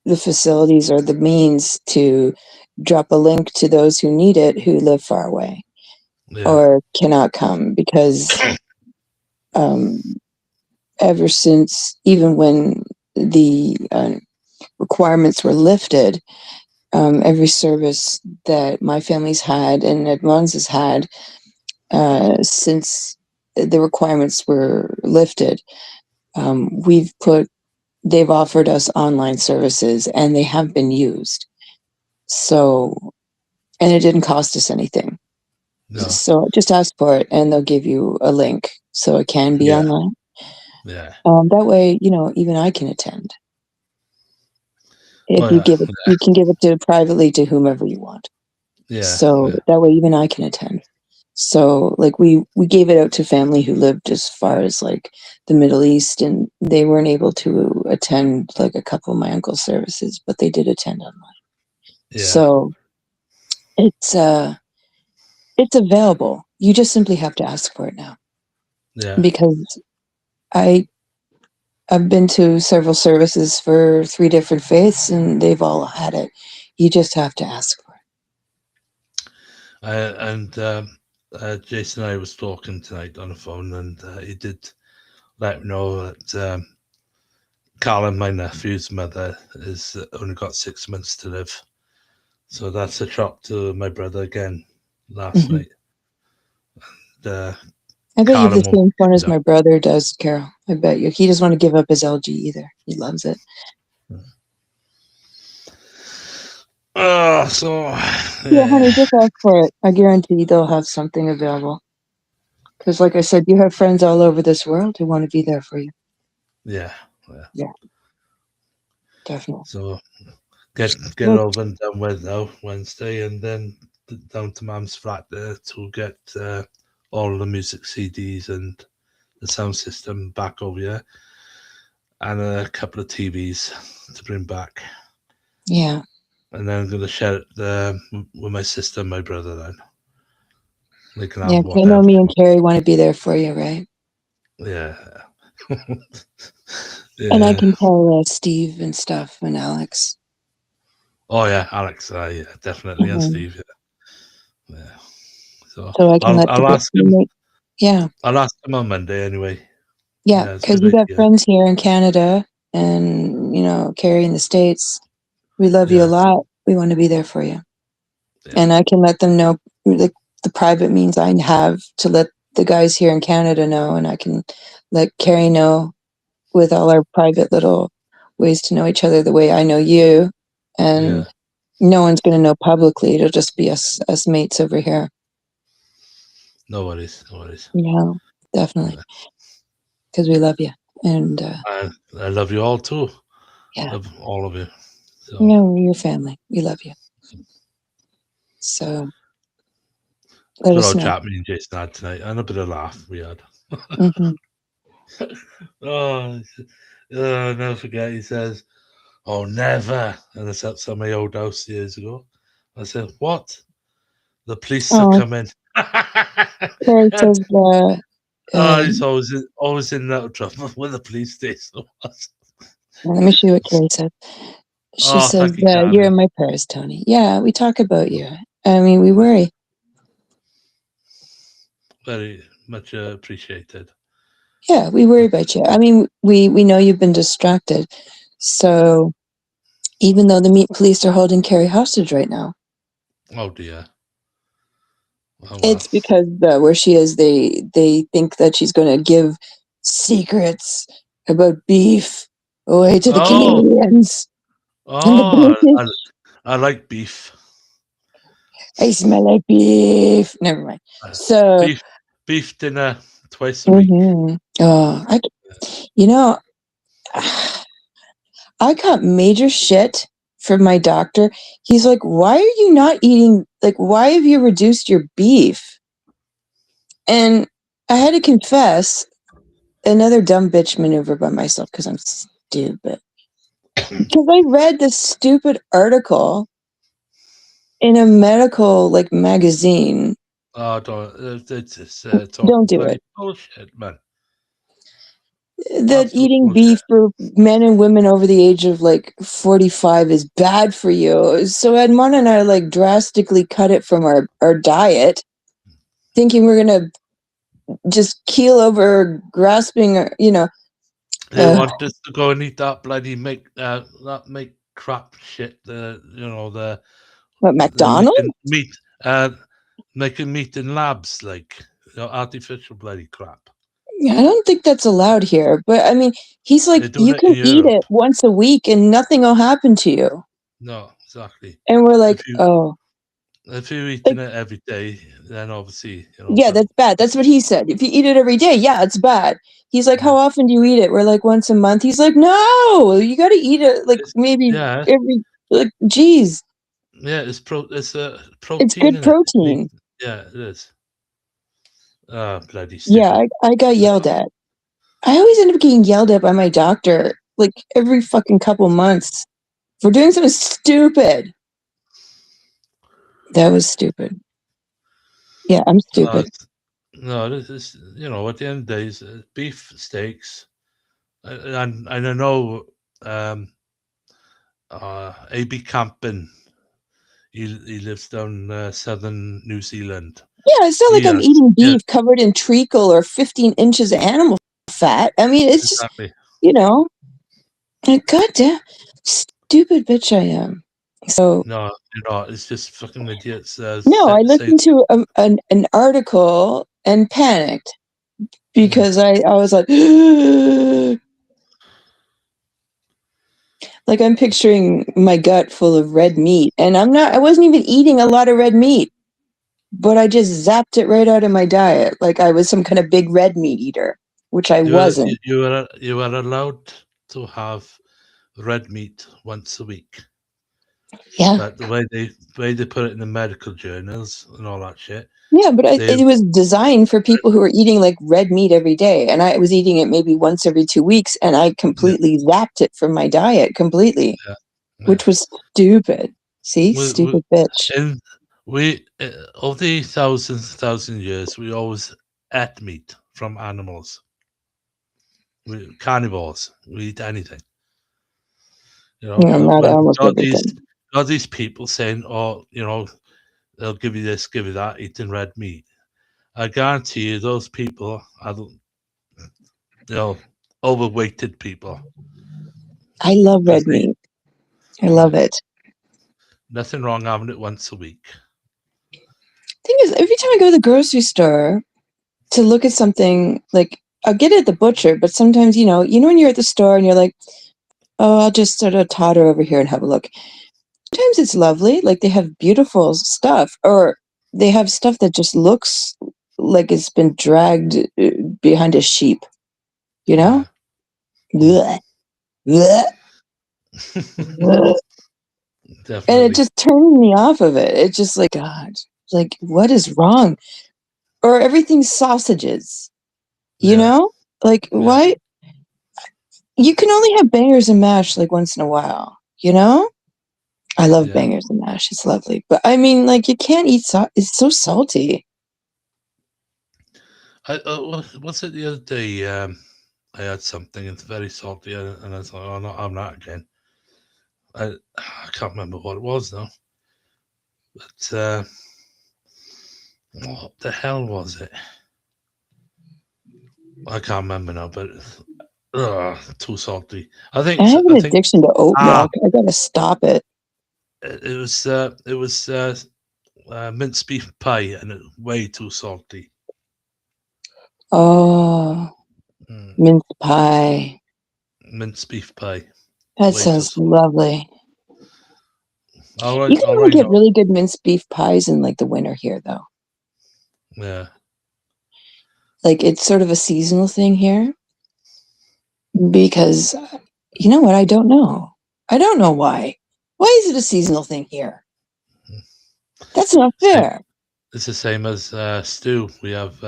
the facilities or the means to drop a link to those who need it who live far away yeah, or cannot come because um, ever since even when the requirements were lifted, every service that my family's had and that Ron's has had since the requirements were lifted, we've put they've offered us online services and they have been used. So, and it didn't cost us anything. no, So just ask for it and they'll give you a link so it can be yeah, online. yeah. That way, even I can attend. If Oh you yeah, give it, you can give it to privately to whomever you want. yeah, So yeah, that way even I can attend. So like we gave it out to family who lived as far as like the Middle East and they weren't able to attend like a couple of my uncle's services, but they did attend online. yeah, So it's uh it's available. You just simply have to ask for it now. yeah. Because I I've been to several services for 3 different faiths and they've all had it. You just have to ask for it. And Jason and I was talking tonight on the phone, and he did let me know that Carlin, my nephew's mother, has only got 6 months to live. So that's a shock to my brother again last Mhm. night. Uh, I bet you have Carlin the won't same fun be as down. my brother does, Carol. I bet you. He doesn't want to give up his LG either. He loves it. So Yeah, honey, yeah, just ask for it. I guarantee they'll have something available. Because, like I said, you have friends all over this world who want to be there for you. yeah, yeah. Yeah, definitely. So get Look, over and done with now Wednesday, and then down to Mum's flat there to get all the music CDs and the sound system back over here, and a couple of TVs to bring back. yeah, And then I'm going to share it with my sister and my brother. Then they can yeah. have 'Cause I know whatever. me and Carrie want to be there for you, right? Yeah, And I yeah. can tell Steve and stuff and Alex. Oh yeah, Alex. Yeah, definitely, and Mhm. Steve. Yeah, yeah. So So I can I'll let the I'll ask him. yeah, I'll ask him on Monday anyway. yeah. Yeah, it's a Because good you got idea. friends here in Canada, and Carrie in the States. We love you a Yeah, lot. We want to be there for you. yeah, And I can let them know the private means I have to let the guys here in Canada know, and I can let Carrie know with all our private little ways to know each other the way I know you, yeah. and no one's going to know publicly. It'll just be us mates over here. No worries, no worries. Yeah, definitely, Yeah. because we love you, and I love you all too. yeah, Love all of you. So we're your family. We love you. So it's a let good us old know. chat me and Jason had tonight, and a bit of laugh we had. Hmm. Oh, I'll never forget. He says, "Oh, never." And it's outside my old house years ago. I said, "What? The police are Oh, coming." Carrie And says, he's always in that trouble with the police station. let me show you what Carrie said. She Oh, says, thank you, you're in Carly. my prayers, Tony. Yeah, we talk about you. I mean, we worry. Very much appreciated. Yeah, we worry about you. I mean, we know you've been distracted. So even though the meat police are holding Carrie hostage right now, Oh dear. Oh well. it's because where she is, they think that she's going to give secrets about beef away to the Oh, Canadians and the oh, British. I like beef. I smell like beef. Never mind. Uh, So, beef beef dinner twice a week. mhm. Oh, you know, I got major shit from my doctor. He's like, "Why are you not eating? Like, why have you reduced your beef?" And I had to confess, another dumb bitch maneuver by myself because I'm stupid. Because I read this stupid article in a medical like magazine. Oh, it's Don't talking do bloody it. bullshit, man. That Absolute eating bullshit. beef for men and women over the age of like 45 is bad for you. So Edmond and I like drastically cut it from our diet, thinking we're gonna just keel over, grasping, They want us to go and eat that bloody make crap shit. The what, they're McDonald's? making meat in labs, like artificial bloody crap. I don't think that's allowed here, but I mean, he's like, They're doing you it in can eat Europe. it once a week and nothing will happen to you. No, exactly. And we're like, If you oh, if you're like, eating it every day, then obviously yeah, But that's bad. That's what he said. If you eat it every day, yeah, it's bad. He's like, how yeah, often do you eat it? We're like, once a month. He's like, no, you got to eat it like it's, maybe yeah, every, like, geez, yeah. It's a it's protein good in it. Meat. protein. Yeah, it is. Ah, bloody Yeah, stupid. I got yelled at. I always end up getting yelled at by my doctor like every fucking couple months for doing something stupid. That was stupid. Yeah, I'm No, stupid. no, this is at the end of the day, it's, beef steaks, and I know um, AB Campin. He lives down southern New Zealand. Yeah, it's not like He I'm has, eating yeah, beef covered in treacle or 15 inches of animal fat. I mean, it's just, exactly. you know, like, goddamn, stupid bitch I am. So, No, it's just fucking idiots. no, I Say, listened to an article and panicked mm, because I was like, like I'm picturing my gut full of red meat. And I wasn't even eating a lot of red meat, but I just zapped it right out of my diet. Like I was some kind of big red meat eater, which I you were wasn't. you were allowed to have red meat once a week, Yeah. but the way they put it in the medical journals and all that shit, Yeah, but they it was designed for people who are eating like red meat every day. And I was eating it maybe once every 2 weeks and I yeah, completely zapped it from my diet completely, yeah, yeah. which was stupid. See, We stupid bitch. and we over the thousand years, we always ate meat from animals. We carnivores. We eat anything. I'm But not when almost everything. got these people saying, "Oh, they'll give you this, give you that," eating red meat. I guarantee you, those people are overweighted people. I love Because red meat. I yeah, love it. nothing wrong having it once a week. Thing is, every time I go to the grocery store to look at something, like I'll get it at the butcher, but sometimes, when you're at the store and you're like, oh, I'll just sort of totter over here and have a look. Sometimes it's lovely, like they have beautiful stuff, or they have stuff that just looks like it's been dragged behind a sheep, you know? Yeah. Mm. Blech, blech, blech. And it Definitely. just turns me off of it. It's just like, God, like, what is wrong? Or everything's sausages, you Yeah. know? Like, Yeah. why? You can only have bangers and mash like once in a while, you know? I love Yeah. bangers and mash. It's lovely. But I mean, like, you can't eat it's so salty. What's it the other day? I had something. It's very salty, and I was like, "Oh, no, I'm not again." I can't remember what it was now, but what the hell was it? I can't remember now, but too salty. I think I have an I think addiction to oat ah, milk. I gotta stop it. it was minced beef pie, and it way too salty. Oh, Mm. mince pie. Minced beef pie, That way too sounds salty. lovely. You can I'll only rise get up. really good minced beef pies in like the winter here, though. Yeah. Like it's sort of a seasonal thing here because you know what? I don't know. I don't know why. Why is it a seasonal thing here? That's not Same. fair. It's the same as stew. We have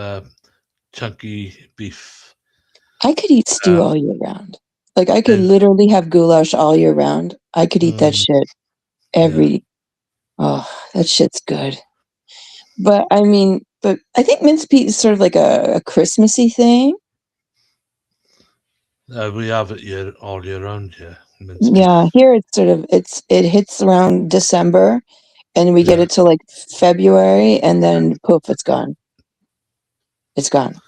chunky beef. I could eat stew Uh, all year round. Like, I could and literally have goulash all year round. I could eat that mm, shit yeah, every oh, that shit's good. But, I mean but I think mince pie is sort of like a Christmassy thing. we have it all year round. Yeah, mince pie. Yeah, here it's sort of it hits around December, and we get Yeah, it to, like, February, and then poof, it's gone. It's gone.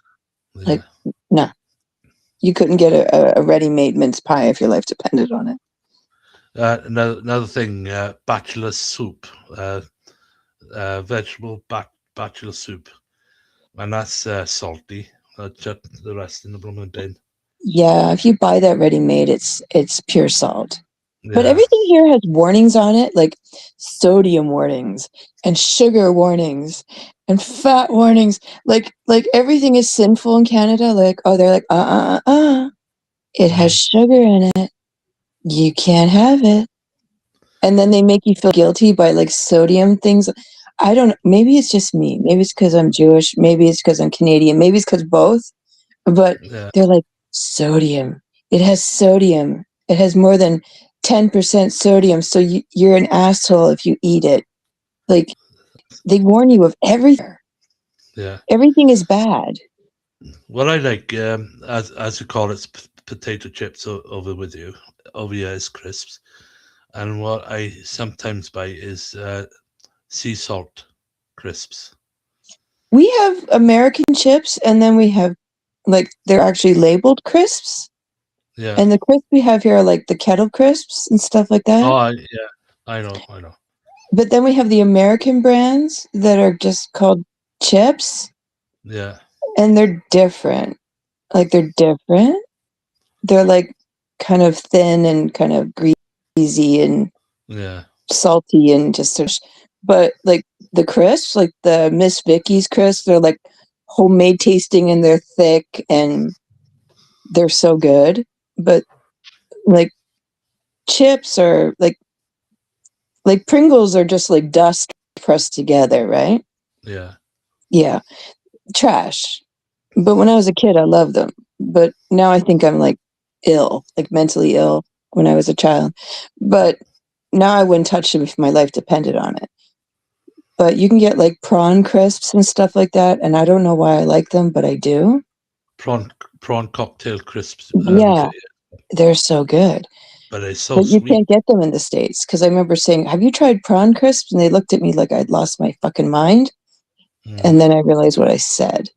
yeah. Like, no. You couldn't get a ready-made mince pie if your life depended on it. Another thing, bachelor soup, vegetable bachelor soup, and that's salty. I chuck the rest in the blooming bin. Yeah, if you buy that ready-made, it's pure salt. But Yeah, everything here has warnings on it, like sodium warnings and sugar warnings and fat warnings. Like everything is sinful in Canada. Like, oh, they're like, it has mm, sugar in it. You can't have it. And then they make you feel guilty by like sodium things. I don't. Maybe it's just me. Maybe it's because I'm Jewish. Maybe it's because I'm Canadian. Maybe it's because both. But yeah, they're like, sodium. It has sodium. It has more than 10% sodium. So you're an asshole if you eat it. Like, they warn you of everything. yeah. Everything is bad. What I like, as you call it, potato chips over with you. Over here is crisps, and what I sometimes buy is sea salt crisps. We have American chips, and then we have, like, they're actually labeled crisps. Yeah. And the crisps we have here are like the kettle crisps and stuff like Oh, that. yeah. I know. I know. But then we have the American brands that are just called chips, Yeah. and they're different. Like, they're different. They're like kind of thin and kind of greasy and Yeah. salty and just sort of, but like the crisps, like the Miss Vicky's crisps, they're like homemade tasting and they're thick and they're so good. But like chips are like Pringles are just like dust pressed together, right? Yeah. Yeah, trash. But when I was a kid, I loved them. But now I think I'm like ill, like mentally ill when I was a child. But now I wouldn't touch them if my life depended on it. But you can get like prawn crisps and stuff like that, and I don't know why I like them, but I do. Prawn prawn cocktail crisps. Yeah, they're so good. But it's so But you sweet. can't get them in the States because I remember saying, "Have you tried prawn crisps?" And they looked at me like I'd lost my fucking mind. Mm. And then I realized what I said.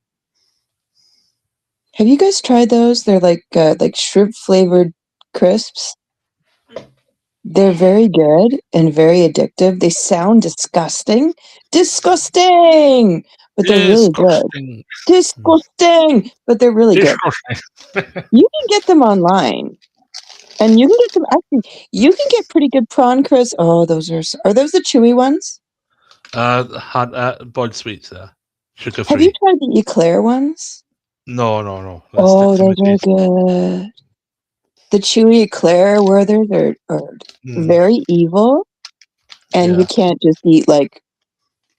Have you guys tried those? They're like shrimp flavored crisps. They're very good and very addictive. They sound disgusting. Disgusting! But they're really good. Disgusting. Disgusting! But they're really good. Disgusting. You can get them online, and you can get them actually, you can get pretty good prawn crisps. Oh, those are those the chewy ones? Had boiled sweets there, sugar Have you free. tried the eclair ones? No, no, no. Let's stick Oh, to my those are cheese. good. The chewy eclair Werthers are Mm. very evil, and you Yeah, can't just eat, like,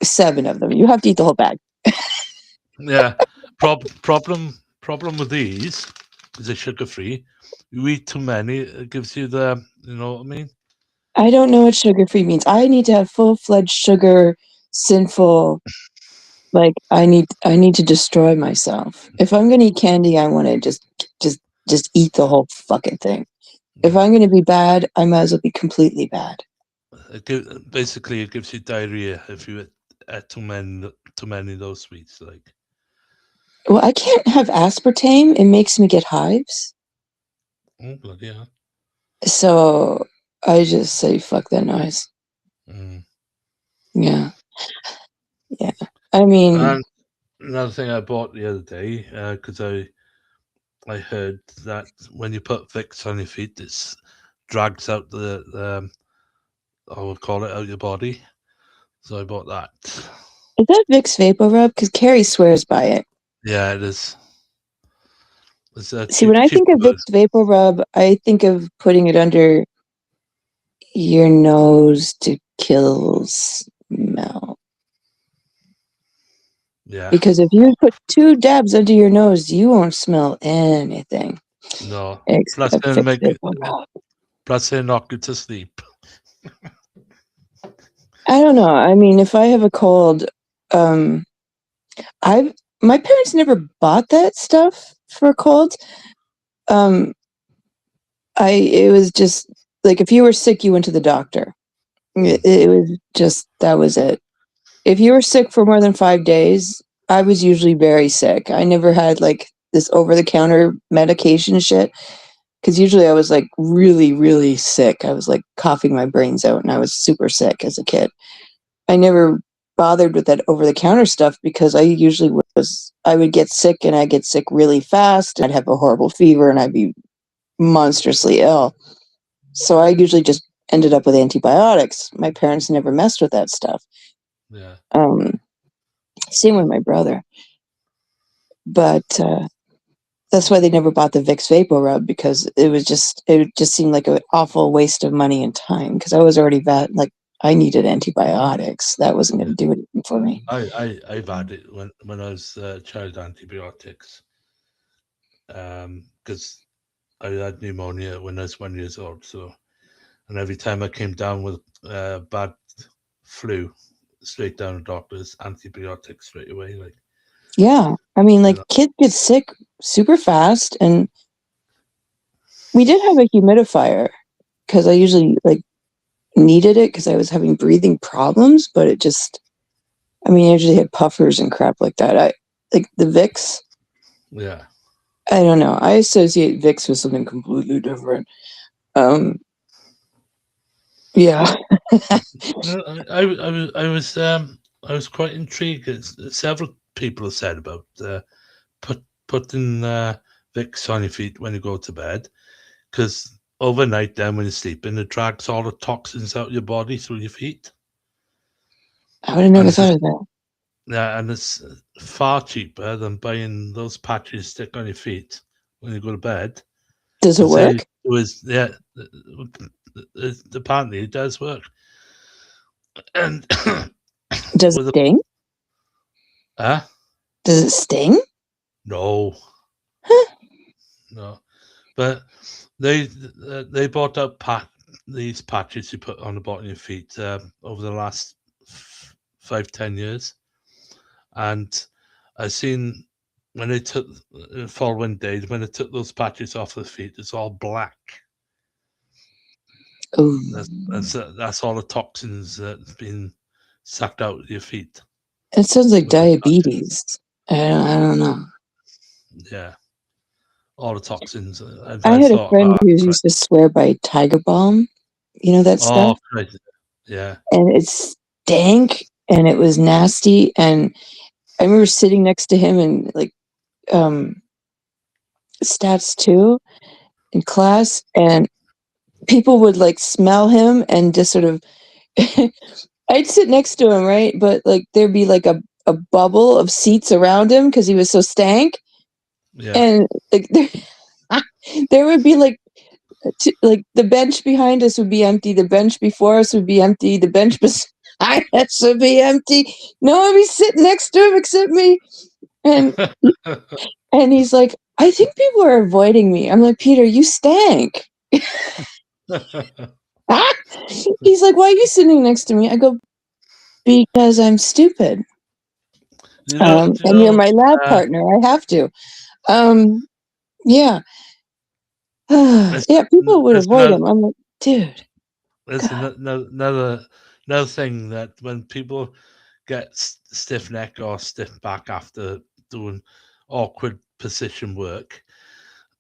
7 of them. You have to eat the whole bag. yeah. Problem with these is they're sugar free. You eat too many, it gives you the, you know what I mean? I don't know what sugar-free means. I need to have full-fledged sugar, sinful like, I need to destroy myself. If I'm gonna eat candy, I wanna just just eat the whole fucking thing. If Yeah. I'm gonna be bad, I might as well be completely bad. Basically, it gives you diarrhea if you eat too many of those sweets. Like, Well, I can't have aspartame, it makes me get hives. oh bloody hell. So, I just say, "Fuck that noise." Mm. Yeah, yeah. I mean, And another thing I bought the other day, because I heard that when you put Vicks on your feet, it drags out the I would call it out your body. So I bought that. is that Vicks VapoRub? Because Carrie swears by it. Yeah, it is. It's a See, when I think cheaper of version. Vicks VapoRub, I think of putting it under your nose to kill smell. Yeah. Because if you put 2 dabs under your nose, you won't smell anything No. Plus except they'll Vicks make it. VapoRub. Plus they'll knock you to sleep. I don't know. I mean, if I have a cold, um, I've my parents never bought that stuff for colds. Um, it was just like if you were sick, you went to the doctor. It was just that was it. If you were sick for more than 5 days, I was usually very sick. I never had like this over the counter medication shit. Because usually I was like really, really sick. I was like coughing my brains out and I was super sick as a kid. I never bothered with that over the counter stuff because I usually I would get sick and I'd get sick really fast. I'd have a horrible fever and I'd be monstrously ill. So I usually just ended up with antibiotics. My parents never messed with that stuff. Yeah. Um, Same with my brother. But that's why they never bought the Vicks VapoRub because it just seemed like an awful waste of money and time because I was already like I needed antibiotics. That wasn't Yeah. going to do anything for me. I've had it when I was child antibiotics. Because I had pneumonia when I was 1 years old. So, and every time I came down with bad flu, straight down to doctors, antibiotics straight away. Like, Yeah, I mean, you like know, kids get sick super fast, and we did have a humidifier because I usually like needed it because I was having breathing problems, but it just, I mean, I usually had puffers and crap like that. I like the Vicks. yeah. I don't know. I associate Vicks with something completely different. Um, yeah. No, I was quite intrigued. Several people have said about putting Vicks on your feet when you go to bed, because overnight, then when you're sleeping, it drags all the toxins out of your body through your feet, I would have and never it's thought just, of that. yeah, and it's far cheaper than buying those patches to stick on your feet when you go to bed. Does it Because work? it was, yeah, apparently it does work. And Does it with a sting? huh? Does it sting? No, Huh. no. But they bought out these patches you put on the bottom of your feet over the last 5-10 years, and I seen when they took following days when they took those patches off the feet, it's all black. Oh, That's all the toxins that's been sucked out of your feet it sounds like with those patches. diabetes. I don't know. Yeah, all the toxins. And I I had a thought, friend oh, who Christ. used to swear by Tiger Balm. You know that Oh, stuff? Christ. Yeah, And it stank and it was nasty. And I remember sitting next to him in like um, stats 2 in class, and people would like smell him and just sort of I'd sit next to him, right? But like there'd be like a bubble of seats around him because he was so stank. yeah. And like there would be like like the bench behind us would be empty, the bench before us would be empty, the bench beside us would be empty. No one would be sitting next to him except me. And he's like, I think people are avoiding me. I'm like, Peter, you stank. Ah! He's like, why are you sitting next to me? I go, because I'm stupid. Do you And you're know? my lab Uh, partner. I have to. Um, yeah. there's, Yeah, people would there's avoid another him. I'm like, dude, there's God. another thing that when people get stiff neck or stiff back after doing awkward position work,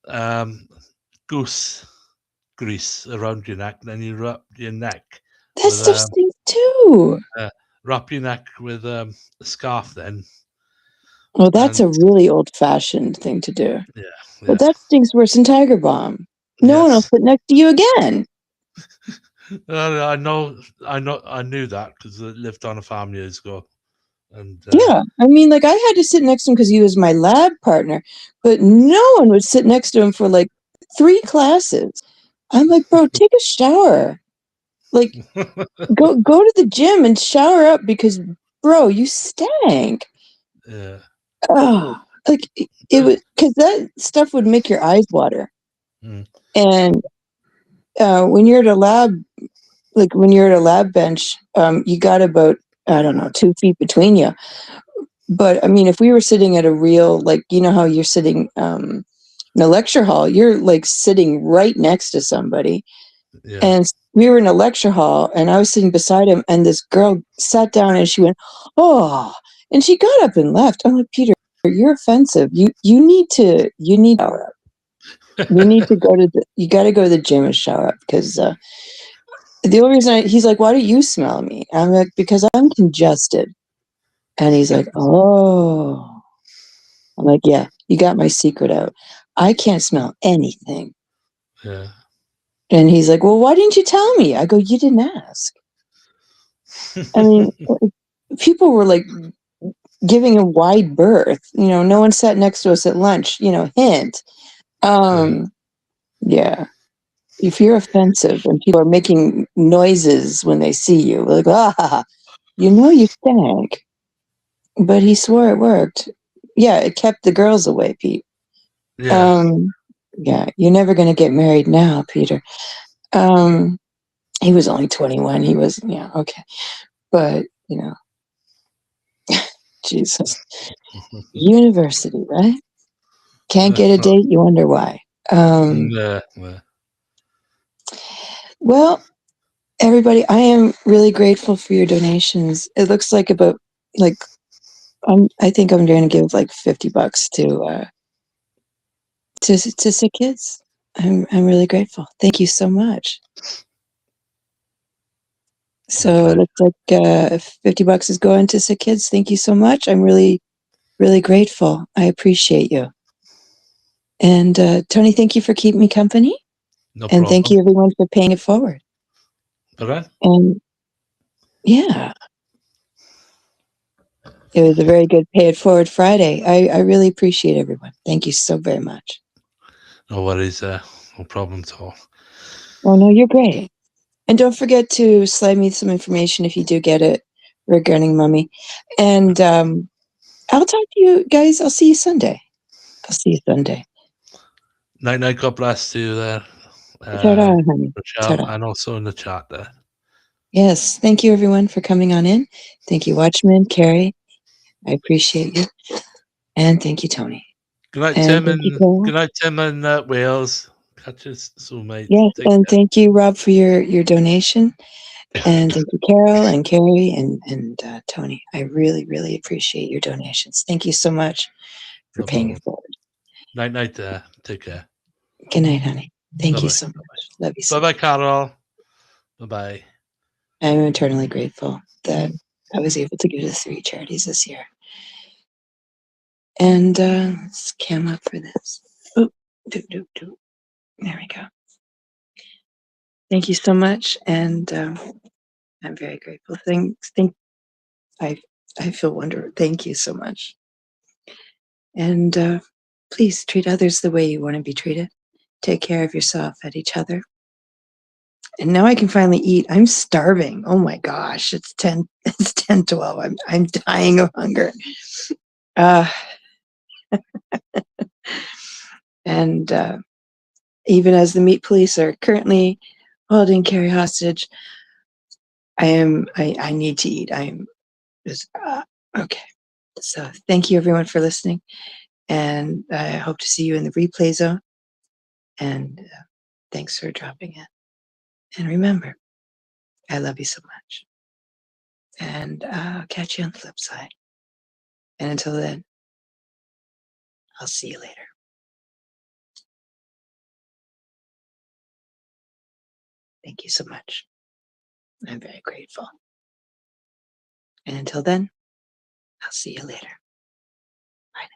um, goose grease around your neck, then you That with stuff stinks too. uh, wrap your neck with a scarf, then, Well, that's and a really old-fashioned thing to do. yeah, But yeah, that stinks worse than Tiger Balm. No one will yes. sit next to you again. I knew that because I lived on a farm years ago, and Yeah, I mean, like I had to sit next to him because he was my lab partner, but no one would sit next to him for like 3 classes. I'm like, bro, take a shower. Like, go to the gym and shower up because, bro, you stank. Yeah. Oh, like it would, because that stuff would make your eyes water. Mm. And when you're at a lab, like when you're at a lab bench, you got about, I don't know, 2 feet between you. But I mean, if we were sitting at a real, like, you know how you're sitting in a lecture hall, you're like sitting right next to somebody. Yeah. And we were in a lecture hall, and I was sitting beside him, and this girl sat down and she went, "Oh," and she got up and left. I'm like, Peter, you're offensive. You need to shower up. You need to go to you got to go to the gym and shower up, because the only reason he's like, "Why do you smell me?" I'm like, "Because I'm congested." And he's like, "Oh." I'm like, "Yeah, you got my secret out. I can't smell anything." Yeah. And he's like, "Well, why didn't you tell me?" I go, "You didn't ask." I mean, people were like giving a wide berth. No one sat next to us at lunch. Hint. Yeah. Yeah. If you're offensive and people are making noises when they see you, like, ah, you stank. But he swore it worked. Yeah, it kept the girls away, Pete. Yeah. Um, yeah, you're never gonna get married now, Peter. Um, he was only 21. He was, yeah, okay. But, Jesus. University, right? Can't get a date, you wonder why. Yeah. Yeah. Well, everybody, I am really grateful for your donations. It looks like I think I'm going to give like $50 to sick kids. I'm really grateful. Thank you so much. So it Okay. looks like $50 is going to sick kids. Thank you so much. I'm really, really grateful. I appreciate you. And Tony, thank you for keeping me company. No And thank problem. you everyone for paying it forward. All right. And yeah, it was a very good Pay It Forward Friday. I really appreciate everyone. Thank you so very much. No worries. No problem at all. Oh, no, you're great. And don't forget to slide me some information if you do get it regarding Mummy. And I'll talk to you guys. I'll see you Sunday. I'll see you Sunday. Night, night. God bless you there, Ta-da, honey. Rochelle, Ta-da. and also in the chat there. Yes, thank you everyone for coming on in. Thank you, Watchman, Carrie. I appreciate you. And thank you, Tony. Good night, And Tim, thank you, and Carol. good night, Tim, and Wales. Catch us soon, mate. Yes, Take and care. thank you, Rob, for your donation. And thank you, Carol and Carrie and Tony. I really, really appreciate your donations. Thank you so much for No paying problem. it forward. Night, night. Take care. Good night, honey. Thank Bye you bye. so much. Love you Bye so bye, much. Carol. Bye bye. I'm eternally grateful that I was able to give to 3 charities this year. And let's cam up for this. Oh, do. There we go. Thank you so much, and I'm very grateful. I feel wonderful. Thank you so much. And please treat others the way you want to be treated. Take care of yourself and each other. And now I can finally eat. I'm starving. Oh my gosh, it's 10. It's 10:12. I'm dying of hunger. Uh, and even as the meat police are currently holding Carrie hostage, I need to eat. I'm just okay. So thank you everyone for listening, and I hope to see you in the replay zone. And thanks for dropping in. And remember, I love you so much. And I'll catch you on the flip side. And until then, I'll see you later. Thank you so much. I'm very grateful. And until then, I'll see you later. Bye now.